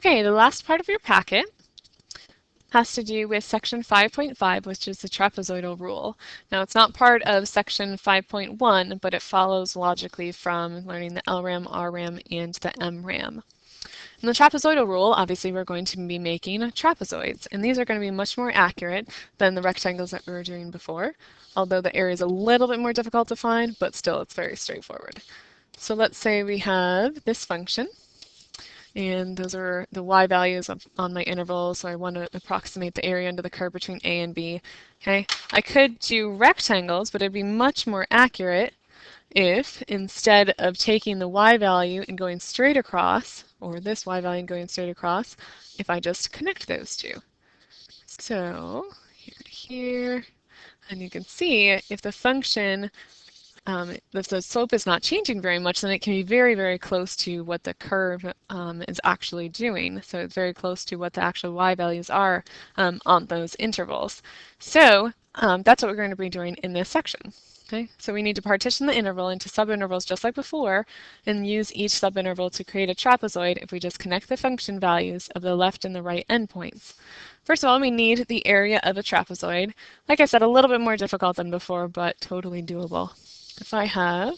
Okay, the last part of your packet has to do with section 5.5, which is the trapezoidal rule. Now, it's not part of section 5.1, but it follows logically from learning the LRAM, RRAM, and the MRAM. In the trapezoidal rule, obviously, we're going to be making trapezoids, and these are going to be much more accurate than the rectangles that we were doing before, although the area is a little bit more difficult to find, but still, it's very straightforward. So let's say we have this function, and those are the y values on my interval, so I want to approximate the area under the curve between a and b. Okay, I could do rectangles, but it'd be much more accurate if instead of taking the y value and going straight across, or this y value and going straight across, if I just connect those two. So here to here, and you can see if the function if the slope is not changing very much, then it can be very, very close to what the curve is actually doing. So it's very close to what the actual y values are on those intervals. So that's what we're going to be doing in this section. Okay, so we need to partition the interval into subintervals just like before and use each subinterval to create a trapezoid if we just connect the function values of the left and the right endpoints. First of all, we need the area of a trapezoid. Like I said, a little bit more difficult than before, but totally doable. If I have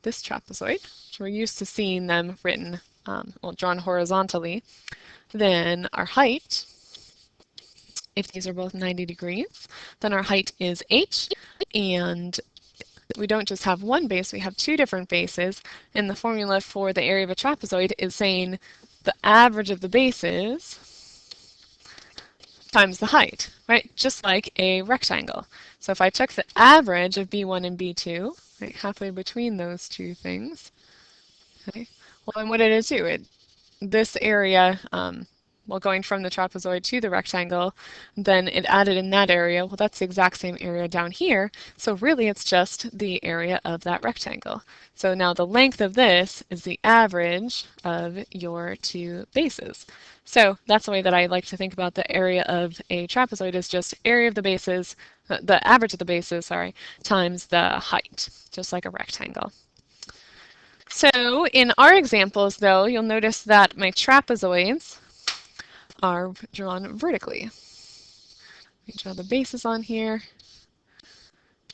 this trapezoid, which we're used to seeing them written, well, drawn horizontally, then our height, if these are both 90 degrees, then our height is h, and we don't just have one base, we have two different bases, and the formula for the area of a trapezoid is saying the average of the bases times the height, right? Just like a rectangle. So if I took the average of B1 and B2, right, halfway between those two things, okay, well, then what did it do? This area, well, going from the trapezoid to the rectangle, then it added in that area. Well, that's the exact same area down here. So really, it's just the area of that rectangle. So now the length of this is the average of your two bases. So that's the way that I like to think about the area of a trapezoid is just area of the bases, the average of the bases, sorry, times the height, just like a rectangle. So in our examples, though, you'll notice that my trapezoids are drawn vertically. We draw the bases on here.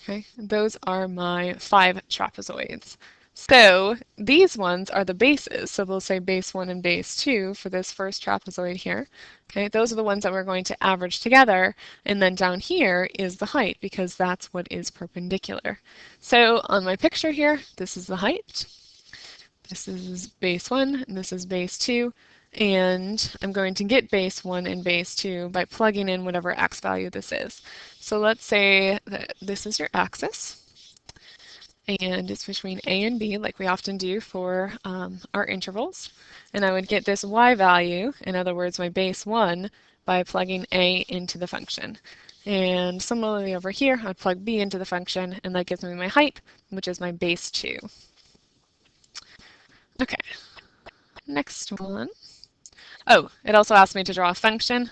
Okay, those are my 5 trapezoids. So these ones are the bases. So we'll say base 1 and base 2 for this first trapezoid here. Okay, those are the ones that we're going to average together. And then down here is the height because that's what is perpendicular. So on my picture here, this is the height. This is base 1 and this is base 2. And I'm going to get base 1 and base 2 by plugging in whatever x value this is. So let's say that this is your axis, and it's between a and b, like we often do for our intervals. And I would get this y value, in other words, my base 1, by plugging a into the function. And similarly over here, I'd plug b into the function, and that gives me my height, which is my base 2. Okay, next one. Oh, it also asked me to draw a function.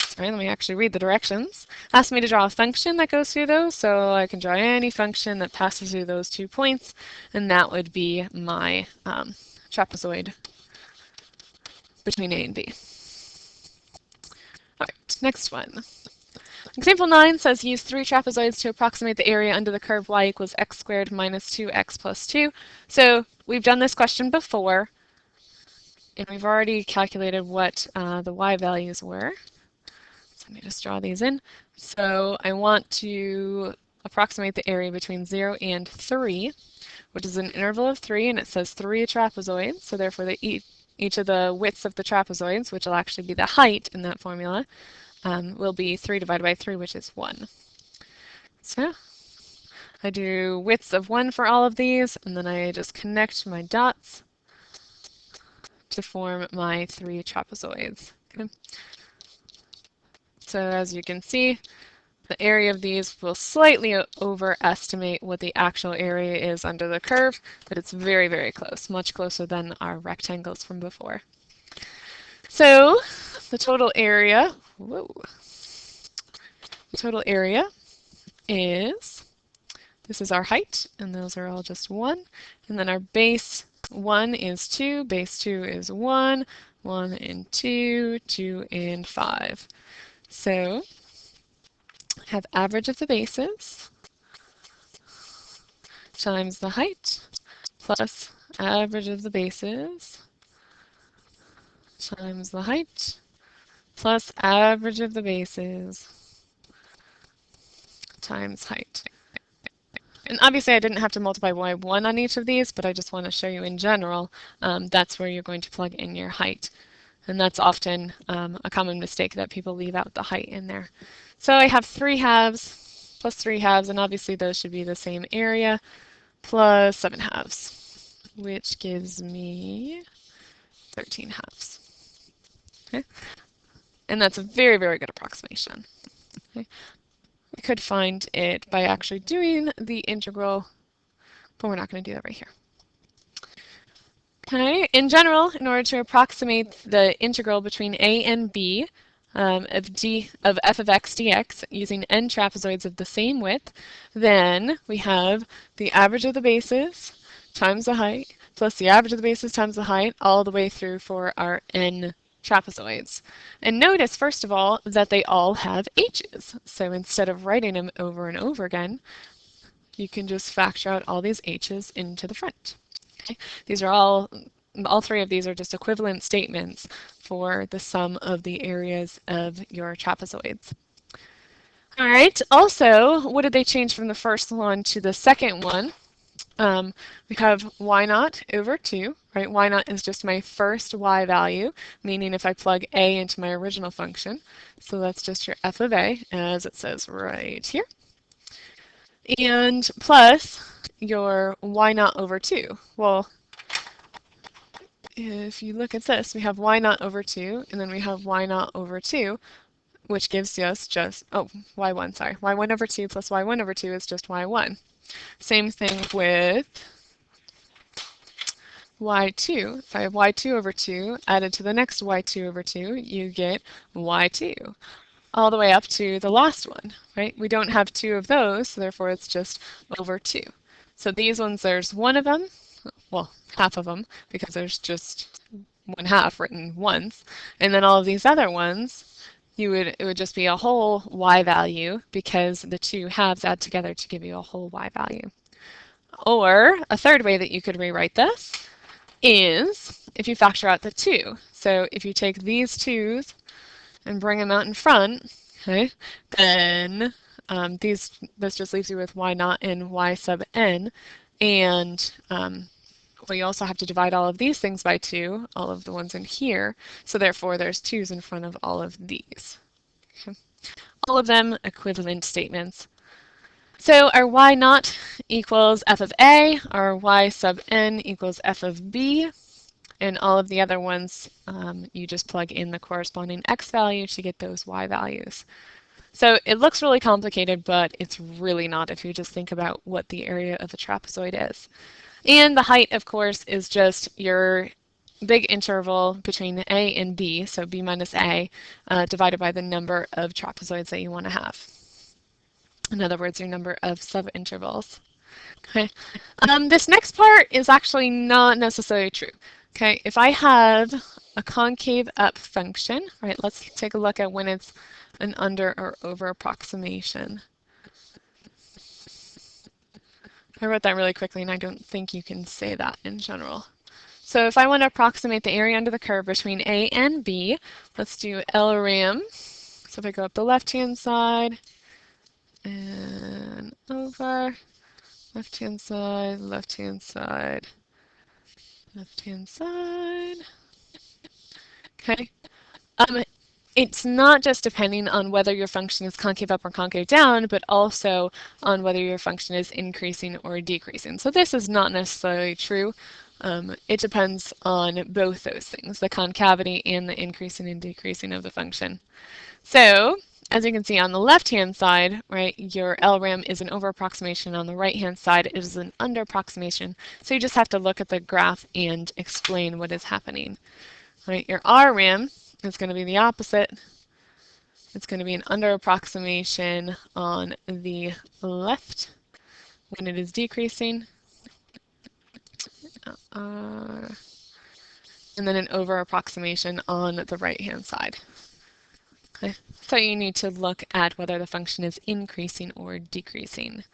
Sorry, let me actually read the directions. Asked me to draw a function that goes through those, so I can draw any function that passes through those 2 points, and that would be my trapezoid between A and B. All right, next one. Example 9 says use 3 trapezoids to approximate the area under the curve y equals x squared minus 2x plus 2. So we've done this question before, and we've already calculated what the y values were. So let me just draw these in. So I want to approximate the area between 0 and 3, which is an interval of 3, and it says 3 trapezoids. So therefore, each of the widths of the trapezoids, which will actually be the height in that formula, will be 3 divided by 3, which is 1. So I do widths of 1 for all of these, and then I just connect my dots to form my 3 trapezoids. Okay. So as you can see, the area of these will slightly overestimate what the actual area is under the curve, but it's very, very close, much closer than our rectangles from before. So the total area, is, this is our height, and those are all just 1, and then our base 1 is 2, base 2 is 1, 1 and 2, 2 and 5. So have average of the bases times the height plus average of the bases times the height plus average of the bases times height. And obviously I didn't have to multiply by 1 on each of these, but I just want to show you in general, that's where you're going to plug in your height. And that's often a common mistake that people leave out the height in there. So I have 3 halves plus 3 halves, and obviously those should be the same area, plus 7 halves, which gives me 13 halves. Okay? And that's a very, very good approximation. Okay? We could find it by actually doing the integral, but we're not going to do that right here. Okay, in general, in order to approximate the integral between a and b of f of x dx using n trapezoids of the same width, then we have the average of the bases times the height plus the average of the bases times the height all the way through for our n trapezoids. And notice, first of all, that they all have h's. So instead of writing them over and over again, you can just factor out all these h's into the front. Okay? These are all 3 of these are just equivalent statements for the sum of the areas of your trapezoids. All right, also, what did they change from the first one to the second one? We have y naught over 2, right? Y naught is just my first y value, meaning if I plug a into my original function. So that's just your f of a, as it says right here. And plus your y naught over 2. Well, if you look at this, we have y naught over 2, and then we have y naught over 2, which gives us just, y1, sorry. y1 over 2 plus y1 over 2 is just y1. Same thing with y2. If I have y2 over 2 added to the next y2 over 2, you get y2, all the way up to the last one, right? We don't have 2 of those, so therefore it's just over 2. So these ones, there's 1 of them, well, half of them, because there's just 1/2 written once. And then all of these other ones, it would just be a whole y value because the 2 halves add together to give you a whole y value. Or a third way that you could rewrite this is if you factor out the 2. So if you take these 2's and bring them out in front, okay, then this just leaves you with y naught and y sub n. And well, you also have to divide all of these things by 2, all of the ones in here. So therefore, there's 2's in front of all of these. Okay. All of them equivalent statements. So our y naught equals f of a, our y sub n equals f of b, and all of the other ones, you just plug in the corresponding x value to get those y values. So it looks really complicated, but it's really not if you just think about what the area of a trapezoid is. And the height, of course, is just your big interval between a and b, so b minus a, divided by the number of trapezoids that you want to have. In other words, your number of subintervals. Okay. This next part is actually not necessarily true. Okay, if I have a concave up function, right, let's take a look at when it's an under or over approximation. I wrote that really quickly, and I don't think you can say that in general. So if I want to approximate the area under the curve between A and B, let's do LRAM. So if I go up the left-hand side and over, left-hand side, left-hand side, left-hand side. Okay. It's not just depending on whether your function is concave up or concave down, but also on whether your function is increasing or decreasing. So this is not necessarily true. It depends on both those things, the concavity and the increasing and decreasing of the function. So as you can see on the left-hand side, right, your LRAM is an over approximation. On the right-hand side, it is an under approximation. So you just have to look at the graph and explain what is happening. Right, your RRAM is going to be the opposite. It's going to be an under approximation on the left when it is decreasing. and then an over approximation on the right-hand side. Okay. So you need to look at whether the function is increasing or decreasing.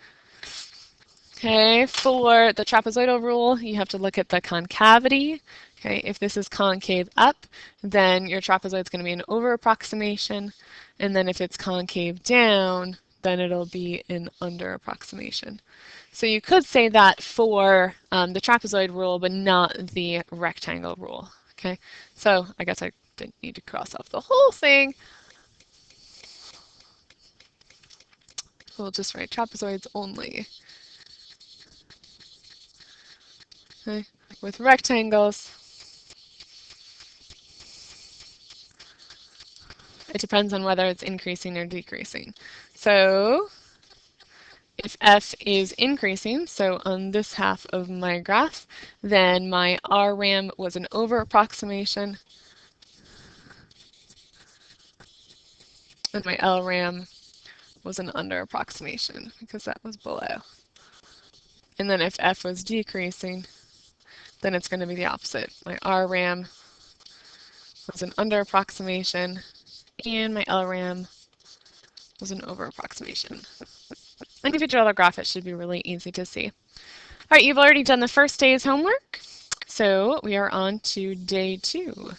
Okay, for the trapezoidal rule, you have to look at the concavity. Okay, if this is concave up, then your trapezoid is going to be an over approximation, and then if it's concave down, then it'll be an under approximation. So you could say that for the trapezoid rule, but not the rectangle rule. Okay, so I guess I didn't need to cross off the whole thing. We'll just write trapezoids only. Okay, with rectangles, it depends on whether it's increasing or decreasing. So if f is increasing, so on this half of my graph, then my RAM was an over approximation, and my LRAM was an under approximation because that was below. And then if f was decreasing, then it's going to be the opposite. My RAM was an under approximation, and my LRAM was an over approximation. And if you draw the graph, it should be really easy to see. All right, you've already done the first day's homework, so we are on to day 2.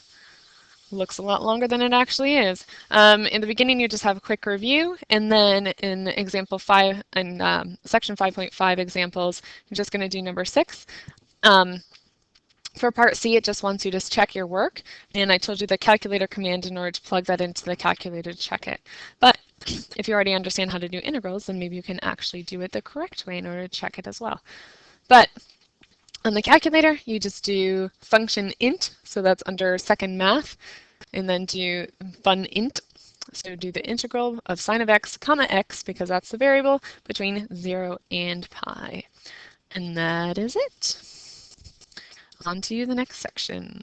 Looks a lot longer than it actually is. In the beginning, you just have a quick review, and then in example 5 and section 5.5 examples, you're just going to do number 6. For part C, it just wants you to check your work, and I told you the calculator command in order to plug that into the calculator to check it. But if you already understand how to do integrals, then maybe you can actually do it the correct way in order to check it as well. But on the calculator, you just do function int, so that's under second math, and then do fun int. So do the integral of sine of x comma x, because that's the variable, between 0 and pi. And that is it. On to the next section.